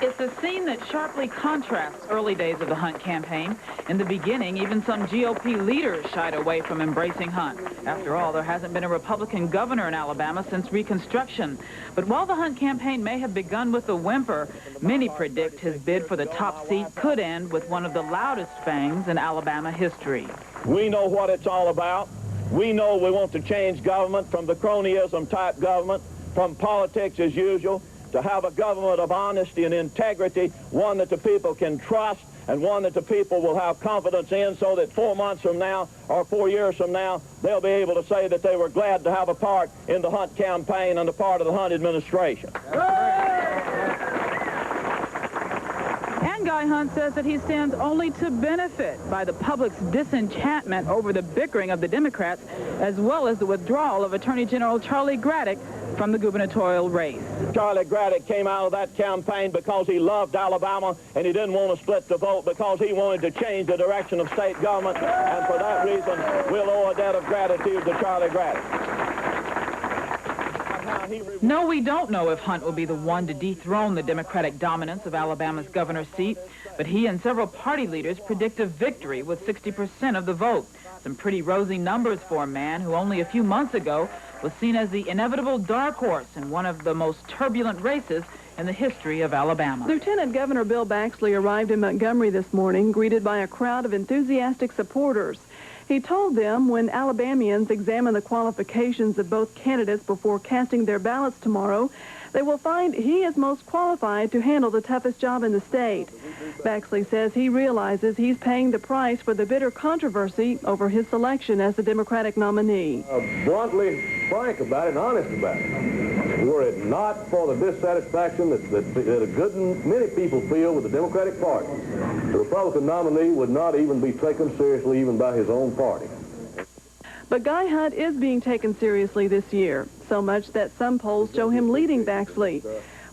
It's a scene that sharply contrasts early days of the Hunt campaign. In the beginning, even some GOP leaders shied away from embracing Hunt. After all, there hasn't been a Republican governor in Alabama since Reconstruction. But while the Hunt campaign may have begun with a whimper, many predict his bid for the top seat could end with one of the loudest bangs in Alabama history. We know what it's all about. We know we want to change government from the cronyism type government, from politics as usual, to have a government of honesty and integrity, one that the people can trust and one that the people will have confidence in, so that 4 months from now or 4 years from now, they'll be able to say that they were glad to have a part in the Hunt campaign and a part of the Hunt administration. And Guy Hunt says that he stands only to benefit by the public's disenchantment over the bickering of the Democrats, as well as the withdrawal of Attorney General Charlie Graddick from the gubernatorial race. Charlie Graddick came out of that campaign because he loved Alabama and he didn't want to split the vote, because he wanted to change the direction of state government, and for that reason we'll owe a debt of gratitude to Charlie Graddick. No, we don't know if Hunt will be the one to dethrone the Democratic dominance of Alabama's governor's seat, but he and several party leaders predict a victory with 60% of the vote. Some pretty rosy numbers for a man who only a few months ago was seen as the inevitable dark horse in one of the most turbulent races in the history of Alabama. Lieutenant Governor Bill Baxley arrived in Montgomery this morning, greeted by a crowd of enthusiastic supporters. He told them when Alabamians examine the qualifications of both candidates before casting their ballots tomorrow, they will find he is most qualified to handle the toughest job in the state. Baxley says he realizes he's paying the price for the bitter controversy over his selection as the Democratic nominee. Bluntly frank about it and honest about it. Were it not for the dissatisfaction that a good many people feel with the Democratic Party, the Republican nominee would not even be taken seriously even by his own party. But Guy Hunt is being taken seriously this year, so much that some polls show him leading Baxley.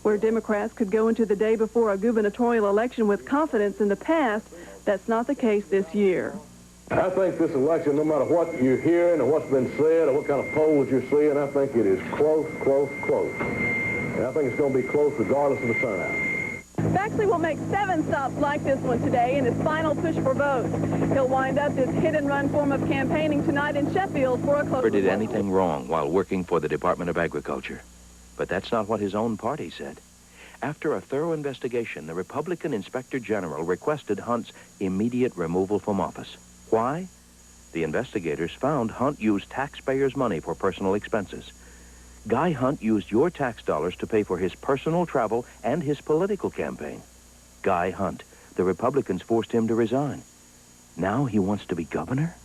Where Democrats could go into the day before a gubernatorial election with confidence in the past, that's not the case this year. I think this election, no matter what you're hearing or what's been said or what kind of polls you're seeing, I think it is close, close, close. And I think it's going to be close regardless of the turnout. Baxley will make 7 stops like this one today in his final push for votes. He'll wind up this hit-and-run form of campaigning tonight in Sheffield for a close. Never did anything wrong while working for the Department of Agriculture. But that's not what his own party said. After a thorough investigation, the Republican Inspector General requested Hunt's immediate removal from office. Why? The investigators found Hunt used taxpayers' money for personal expenses. Guy Hunt used your tax dollars to pay for his personal travel and his political campaign. Guy Hunt. The Republicans forced him to resign. Now he wants to be governor?